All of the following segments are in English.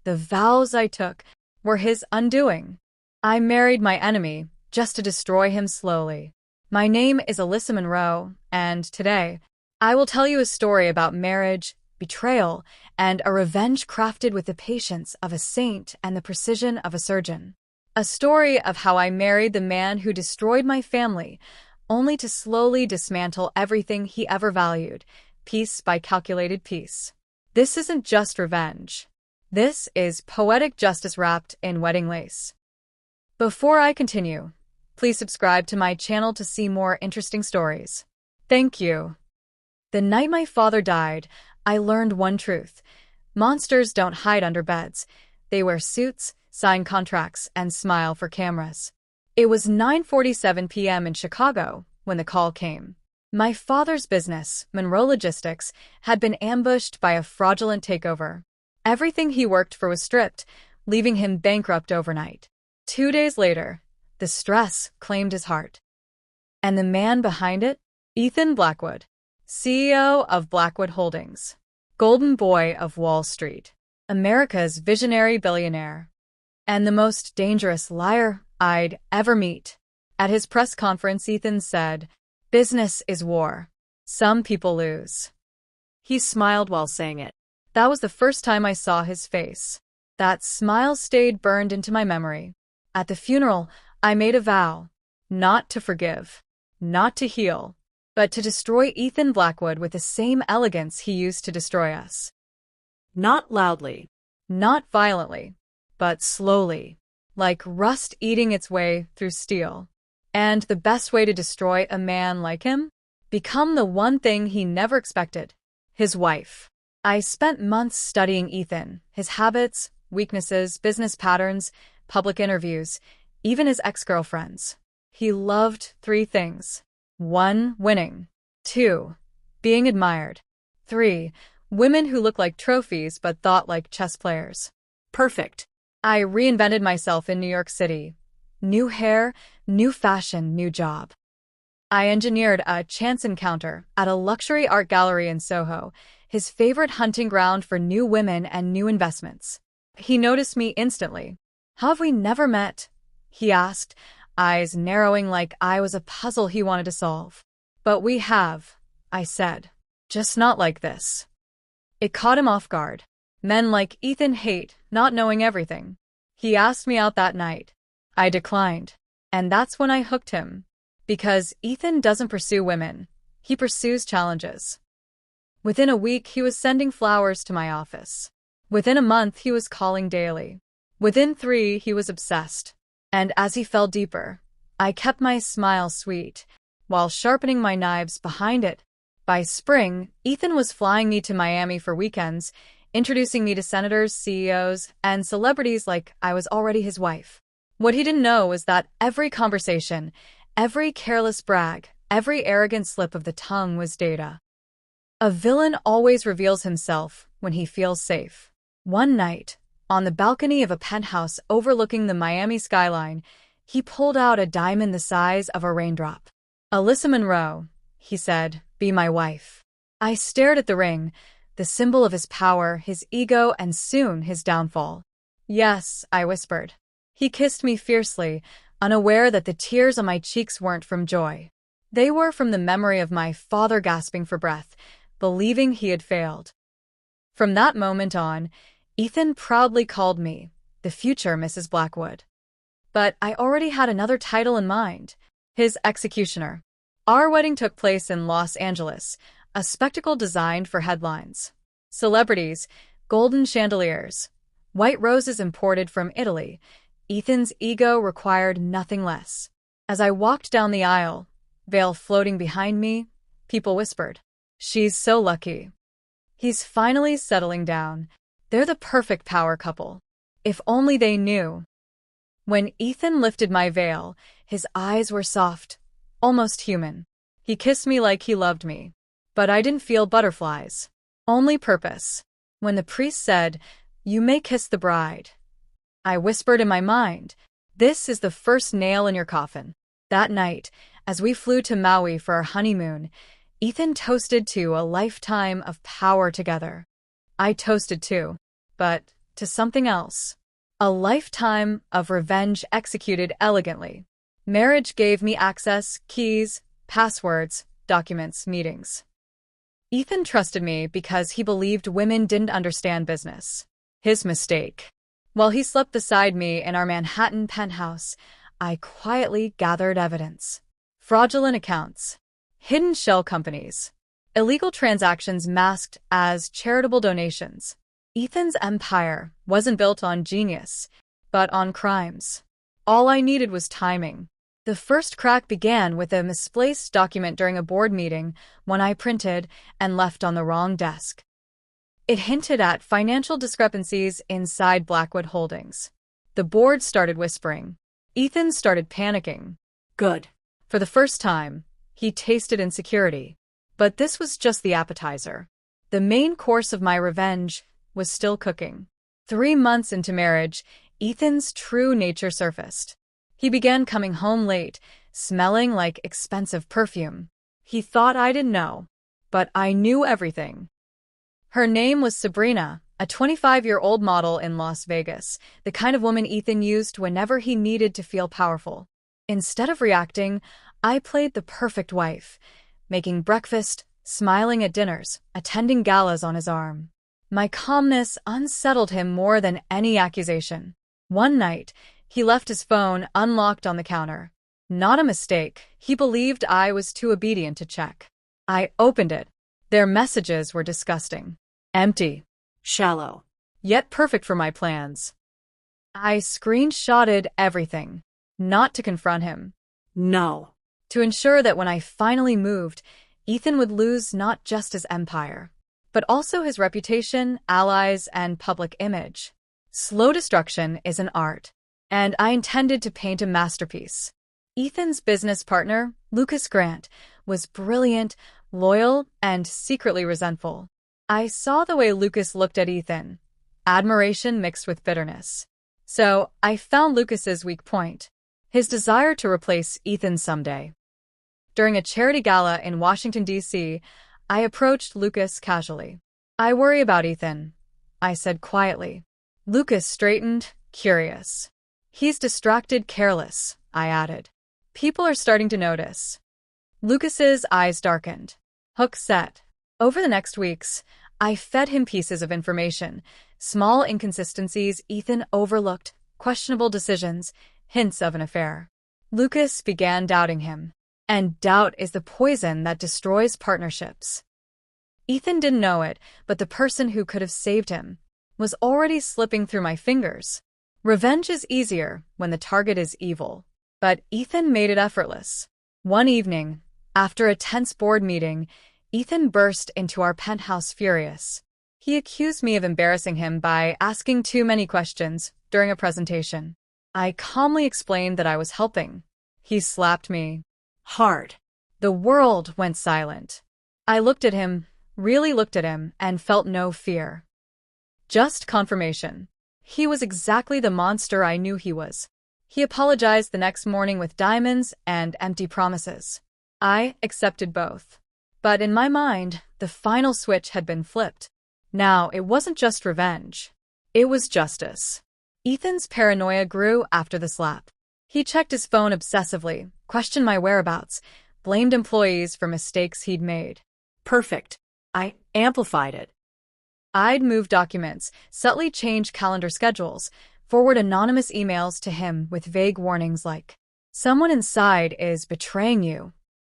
The vows I took were his undoing. I married my enemy just to destroy him slowly. My name is Alyssa Monroe, and today, I will tell you a story about marriage, betrayal, and a revenge crafted with the patience of a saint and the precision of a surgeon. A story of how I married the man who destroyed my family, only to slowly dismantle everything he ever valued, piece by calculated piece. This isn't just revenge. This is poetic justice wrapped in wedding lace. Before I continue, please subscribe to my channel to see more interesting stories. Thank you. The night my father died, I learned one truth. Monsters don't hide under beds. They wear suits, sign contracts, and smile for cameras. It was 9:47 p.m. in Chicago when the call came. My father's business, Monroe Logistics, had been ambushed by a fraudulent takeover. Everything he worked for was stripped, leaving him bankrupt overnight. 2 days later, the stress claimed his heart. And the man behind it? Ethan Blackwood, CEO of Blackwood Holdings, golden boy of Wall Street, America's visionary billionaire, and the most dangerous liar I'd ever meet. At his press conference, Ethan said, "Business is war. Some people lose." He smiled while saying it. That was the first time I saw his face. That smile stayed burned into my memory. At the funeral, I made a vow, not to forgive, not to heal, but to destroy Ethan Blackwood with the same elegance he used to destroy us. Not loudly, not violently, but slowly, like rust eating its way through steel. And the best way to destroy a man like him? Become the one thing he never expected: his wife. I spent months studying Ethan, his habits, weaknesses, business patterns, public interviews, even his ex-girlfriends. He loved 3 things. 1. Winning. 2. Being admired. 3. Women who look like trophies but thought like chess players. Perfect. I reinvented myself in New York City. New hair, new fashion, new job. I engineered a chance encounter at a luxury art gallery in Soho, his favorite hunting ground for new women and new investments. He noticed me instantly. "How have we never met?" he asked, eyes narrowing like I was a puzzle he wanted to solve. "But we have," I said. "Just not like this." It caught him off guard. Men like Ethan hate not knowing everything. He asked me out that night. I declined. And that's when I hooked him. Because Ethan doesn't pursue women. He pursues challenges. Within a week, he was sending flowers to my office. Within a month, he was calling daily. Within 3, he was obsessed. And as he fell deeper, I kept my smile sweet, while sharpening my knives behind it. By spring, Ethan was flying me to Miami for weekends, introducing me to senators, CEOs, and celebrities like I was already his wife. What he didn't know was that every conversation, every careless brag, every arrogant slip of the tongue was data. A villain always reveals himself when he feels safe. One night, on the balcony of a penthouse overlooking the Miami skyline, he pulled out a diamond the size of a raindrop. "Alyssa Monroe," he said, "be my wife." I stared at the ring, the symbol of his power, his ego, and soon his downfall. "Yes," I whispered. He kissed me fiercely, unaware that the tears on my cheeks weren't from joy. They were from the memory of my father gasping for breath, believing he had failed. From that moment on, Ethan proudly called me the future Mrs. Blackwood. But I already had another title in mind: his executioner. Our wedding took place in Los Angeles, a spectacle designed for headlines. Celebrities, golden chandeliers, white roses imported from Italy. Ethan's ego required nothing less. As I walked down the aisle, veil floating behind me, people whispered, "She's so lucky. He's finally settling down. They're the perfect power couple." If only they knew. When Ethan lifted my veil, his eyes were soft, almost human. He kissed me like he loved me. But I didn't feel butterflies. Only purpose. When the priest said, "You may kiss the bride," I whispered in my mind, "This is the first nail in your coffin." That night, as we flew to Maui for our honeymoon, Ethan toasted to a lifetime of power together. I toasted too, but to something else. A lifetime of revenge executed elegantly. Marriage gave me access, keys, passwords, documents, meetings. Ethan trusted me because he believed women didn't understand business. His mistake. While he slept beside me in our Manhattan penthouse, I quietly gathered evidence. Fraudulent accounts, hidden shell companies, illegal transactions masked as charitable donations. Ethan's empire wasn't built on genius, but on crimes. All I needed was timing. The first crack began with a misplaced document during a board meeting, one I printed and left on the wrong desk. It hinted at financial discrepancies inside Blackwood Holdings. The board started whispering. Ethan started panicking. Good. For the first time, he tasted insecurity. But this was just the appetizer. The main course of my revenge was still cooking. 3 months into marriage, Ethan's true nature surfaced. He began coming home late, smelling like expensive perfume. He thought I didn't know, but I knew everything. Her name was Sabrina, a 25-year-old model in Las Vegas, the kind of woman Ethan used whenever he needed to feel powerful. Instead of reacting, I played the perfect wife, making breakfast, smiling at dinners, attending galas on his arm. My calmness unsettled him more than any accusation. One night, he left his phone unlocked on the counter. Not a mistake. He believed I was too obedient to check. I opened it. Their messages were disgusting. Empty. Shallow. Yet perfect for my plans. I screenshotted everything. Not to confront him. No. To ensure that when I finally moved, Ethan would lose not just his empire, but also his reputation, allies, and public image. Slow destruction is an art, and I intended to paint a masterpiece. Ethan's business partner, Lucas Grant, was brilliant, loyal, and secretly resentful. I saw the way Lucas looked at Ethan, admiration mixed with bitterness. So I found Lucas's weak point, his desire to replace Ethan someday. During a charity gala in Washington, D.C., I approached Lucas casually. "I worry about Ethan," I said quietly. Lucas straightened, curious. "He's distracted, careless," I added. "People are starting to notice." Lucas's eyes darkened. Hook set. Over the next weeks, I fed him pieces of information, small inconsistencies Ethan overlooked, questionable decisions, hints of an affair. Lucas began doubting him. And doubt is the poison that destroys partnerships. Ethan didn't know it, but the person who could have saved him was already slipping through my fingers. Revenge is easier when the target is evil, but Ethan made it effortless. One evening, after a tense board meeting, Ethan burst into our penthouse furious. He accused me of embarrassing him by asking too many questions during a presentation. I calmly explained that I was helping. He slapped me hard. The world went silent. I looked at him, really looked at him, and felt no fear. Just confirmation. He was exactly the monster I knew he was. He apologized the next morning with diamonds and empty promises. I accepted both. But in my mind, the final switch had been flipped. Now, it wasn't just revenge. It was justice. Ethan's paranoia grew after the slap. He checked his phone obsessively, questioned my whereabouts, blamed employees for mistakes he'd made. Perfect. I amplified it. I'd move documents, subtly change calendar schedules, forward anonymous emails to him with vague warnings like, "Someone inside is betraying you."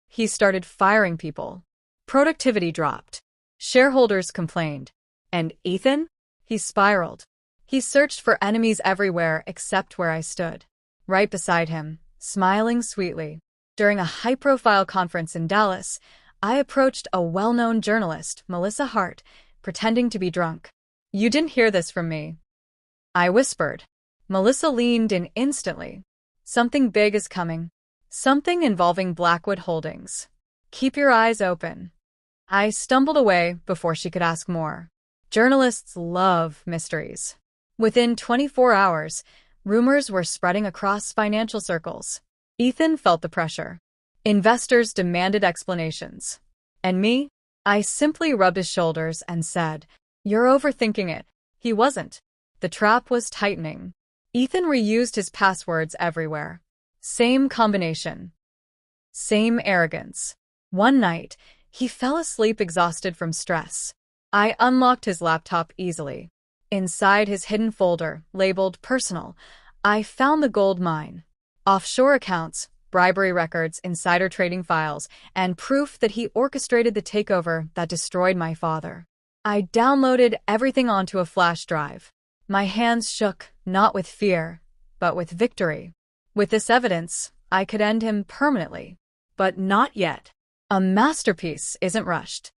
He started firing people. Productivity dropped. Shareholders complained. And Ethan? He spiraled. He searched for enemies everywhere except where I stood. Right beside him, smiling sweetly. During a high-profile conference in Dallas, I approached a well-known journalist, Melissa Hart, pretending to be drunk. "You didn't hear this from me," I whispered. Melissa leaned in instantly. "Something big is coming. Something involving Blackwood Holdings. Keep your eyes open." I stumbled away before she could ask more. Journalists love mysteries. Within 24 hours, rumors were spreading across financial circles. Ethan felt the pressure. Investors demanded explanations. And me? I simply rubbed his shoulders and said, "You're overthinking it." He wasn't. The trap was tightening. Ethan reused his passwords everywhere. Same combination. Same arrogance. One night, he fell asleep exhausted from stress. I unlocked his laptop easily. Inside his hidden folder, labeled Personal, I found the gold mine. Offshore accounts, bribery records, insider trading files, and proof that he orchestrated the takeover that destroyed my father. I downloaded everything onto a flash drive. My hands shook, not with fear, but with victory. With this evidence, I could end him permanently. But not yet. A masterpiece isn't rushed.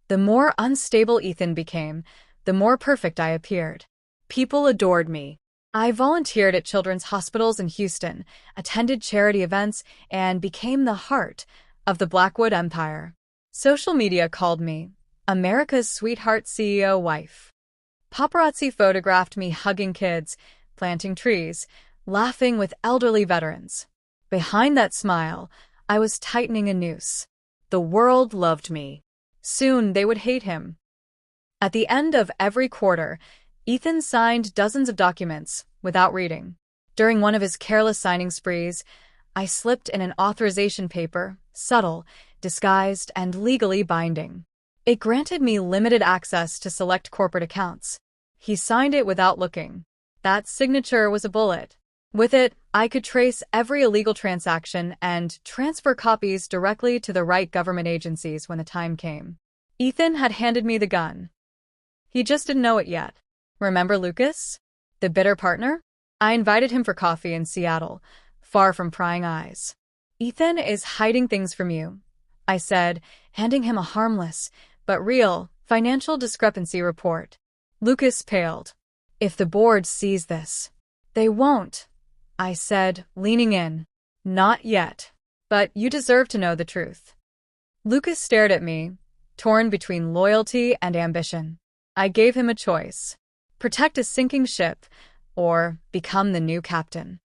The more unstable Ethan became, the more perfect I appeared. People adored me. I volunteered at children's hospitals in Houston, attended charity events, and became the heart of the Blackwood Empire. Social media called me America's sweetheart CEO wife. Paparazzi photographed me hugging kids, planting trees, laughing with elderly veterans. Behind that smile, I was tightening a noose. The world loved me. Soon they would hate him. At the end of every quarter, Ethan signed dozens of documents without reading. During one of his careless signing sprees, I slipped in an authorization paper, subtle, disguised, and legally binding. It granted me limited access to select corporate accounts. He signed it without looking. That signature was a bullet. With it, I could trace every illegal transaction and transfer copies directly to the right government agencies when the time came. Ethan had handed me the gun. He just didn't know it yet. Remember Lucas? The bitter partner? I invited him for coffee in Seattle, far from prying eyes. Ethan is hiding things from you, I said, handing him a harmless, but real, financial discrepancy report. Lucas paled. If the board sees this. They won't, I said, leaning in. Not yet. But you deserve to know the truth. Lucas stared at me, torn between loyalty and ambition. I gave him a choice. Protect a sinking ship, or become the new captain.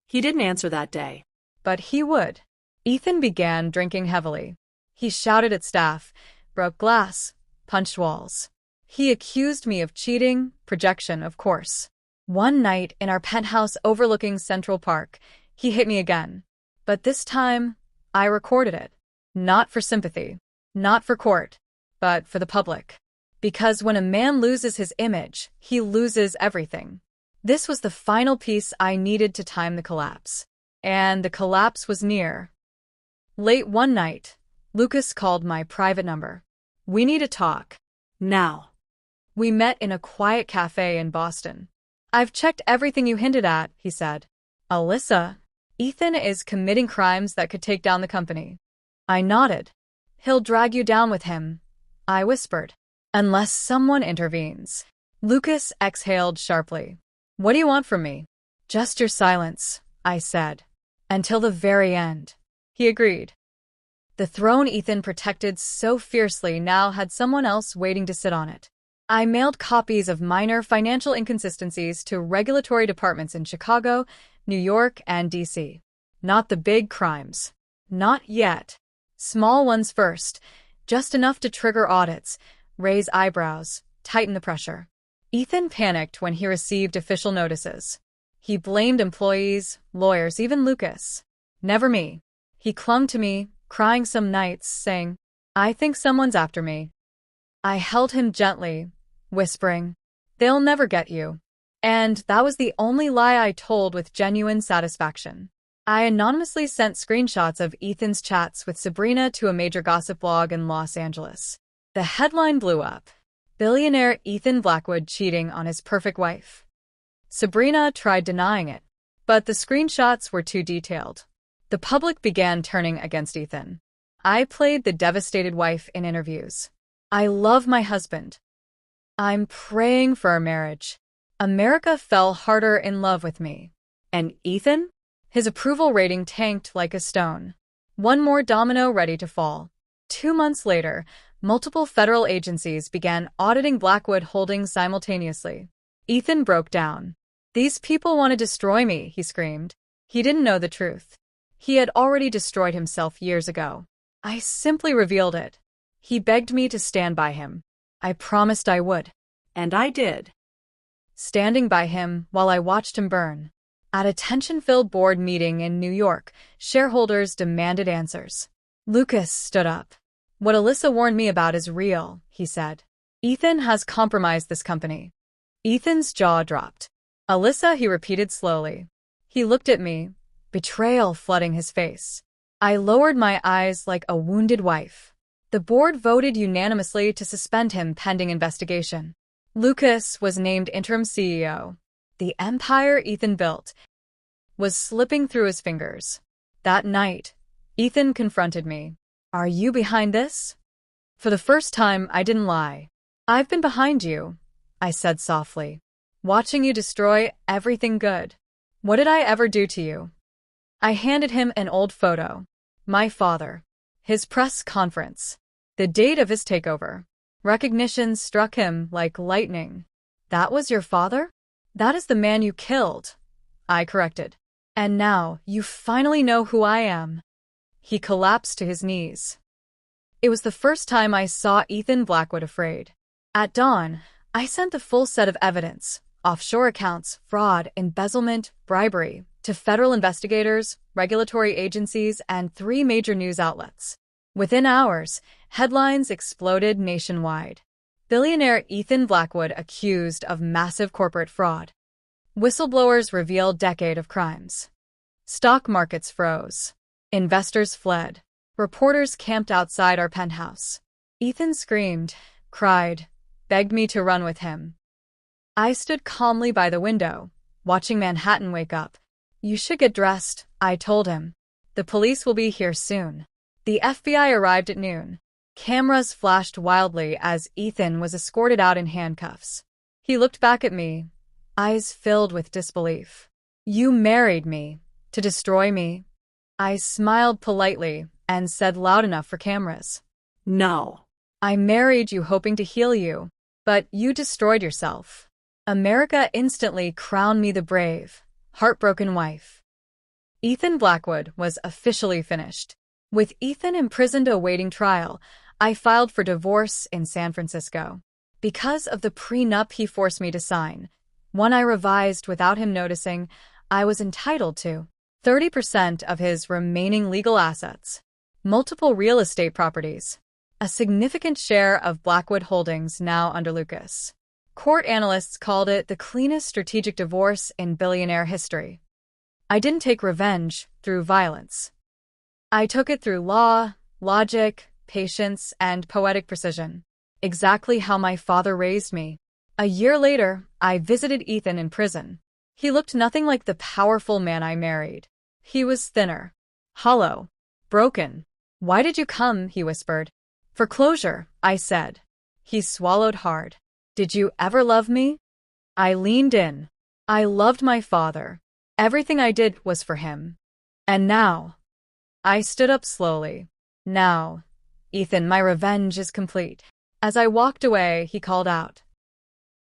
He didn't answer that day. But he would. Ethan began drinking heavily. He shouted at staff, broke glass, punched walls. He accused me of cheating, projection, of course. One night in our penthouse overlooking Central Park, he hit me again. But this time, I recorded it. Not for sympathy, not for court, but for the public. Because when a man loses his image, he loses everything. This was the final piece I needed to time the collapse. And the collapse was near. Late one night, Lucas called my private number. We need to talk. Now. We met in a quiet cafe in Boston. I've checked everything you hinted at, he said. Alyssa, Ethan is committing crimes that could take down the company. I nodded. He'll drag you down with him, I whispered. Unless someone intervenes. Lucas exhaled sharply. What do you want from me? Just your silence, I said. Until the very end. He agreed. The throne Ethan protected so fiercely now had someone else waiting to sit on it. I mailed copies of minor financial inconsistencies to regulatory departments in Chicago, New York, and D.C. Not the big crimes. Not yet. Small ones first, just enough to trigger audits, raise eyebrows, tighten the pressure. Ethan panicked when he received official notices. He blamed employees, lawyers, even Lucas. Never me. He clung to me, crying some nights, saying, I think someone's after me. I held him gently, whispering, they'll never get you. And that was the only lie I told with genuine satisfaction. I anonymously sent screenshots of Ethan's chats with Sabrina to a major gossip blog in Los Angeles. The headline blew up. Billionaire Ethan Blackwood cheating on his perfect wife. Sabrina tried denying it, but the screenshots were too detailed. The public began turning against Ethan. I played the devastated wife in interviews. I love my husband. I'm praying for our marriage. America fell harder in love with me. And Ethan? His approval rating tanked like a stone. One more domino ready to fall. 2 months later, multiple federal agencies began auditing Blackwood Holdings simultaneously. Ethan broke down. These people want to destroy me, he screamed. He didn't know the truth. He had already destroyed himself years ago. I simply revealed it. He begged me to stand by him. I promised I would. And I did. standing by him while I watched him burn. At a tension-filled board meeting in New York, shareholders demanded answers. Lucas stood up. "What Alyssa warned me about is real," he said. "Ethan has compromised this company." Ethan's jaw dropped. "Alyssa," he repeated slowly. He looked at me, betrayal flooding his face. I lowered my eyes like a wounded wife. The board voted unanimously to suspend him pending investigation. Lucas was named interim CEO. The empire Ethan built was slipping through his fingers. That night, Ethan confronted me. "Are you behind this?" For the first time, I didn't lie. "I've been behind you," I said softly, "watching you destroy everything good. What did I ever do to you?" I handed him an old photo. My father. His press conference. The date of his takeover. Recognition struck him like lightning. "That was your father?" "That is the man you killed," I corrected. "And now you finally know who I am." He collapsed to his knees. It was the first time I saw Ethan Blackwood afraid. At dawn, I sent the full set of evidence, offshore accounts, fraud, embezzlement, bribery, to federal investigators, regulatory agencies, and 3 major news outlets. Within hours, headlines exploded nationwide. Billionaire Ethan Blackwood accused of massive corporate fraud. Whistleblowers reveal decade of crimes. Stock markets froze. Investors fled. Reporters camped outside our penthouse. Ethan screamed, cried, begged me to run with him. I stood calmly by the window, watching Manhattan wake up. "You should get dressed," I told him. "The police will be here soon." The FBI arrived at noon. Cameras flashed wildly as Ethan was escorted out in handcuffs. He looked back at me, eyes filled with disbelief. "You married me to destroy me?" I smiled politely and said loud enough for cameras. No. "I married you hoping to heal you, but you destroyed yourself." America instantly crowned me the brave, heartbroken wife. Ethan Blackwood was officially finished. With Ethan imprisoned awaiting trial, I filed for divorce in San Francisco. Because of the prenup he forced me to sign, one I revised without him noticing, I was entitled to 30% of his remaining legal assets, multiple real estate properties, a significant share of Blackwood holdings now under Lucas. Court analysts called it the cleanest strategic divorce in billionaire history. I didn't take revenge through violence. I took it through law, logic, patience, and poetic precision. Exactly how my father raised me. A year later, I visited Ethan in prison. He looked nothing like the powerful man I married. He was thinner, hollow, broken. "Why did you come?" he whispered. "For closure," I said. He swallowed hard. "Did you ever love me?" I leaned in. I loved my father. Everything I did was for him. And now, I stood up slowly. "Now, Ethan, my revenge is complete." As I walked away, he called out,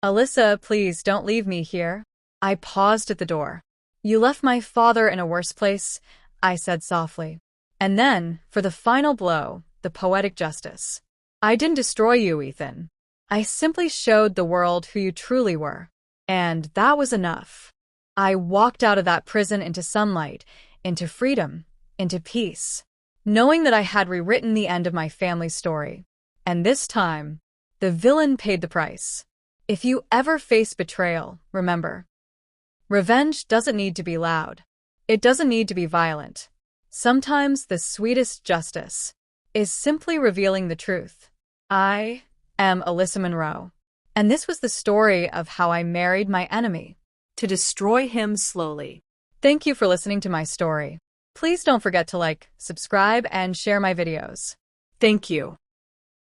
"Alyssa, please don't leave me here." I paused at the door. "You left my father in a worse place," I said softly. And then, for the final blow, the poetic justice. "I didn't destroy you, Ethan. I simply showed the world who you truly were. And that was enough." I walked out of that prison into sunlight, into freedom, into peace, knowing that I had rewritten the end of my family's story. And this time, the villain paid the price. If you ever face betrayal, remember, revenge doesn't need to be loud. It doesn't need to be violent. Sometimes the sweetest justice is simply revealing the truth. I am Alyssa Monroe, and this was the story of how I married my enemy. To destroy him slowly. Thank you for listening to my story. Please don't forget to like, subscribe, and share my videos. Thank you.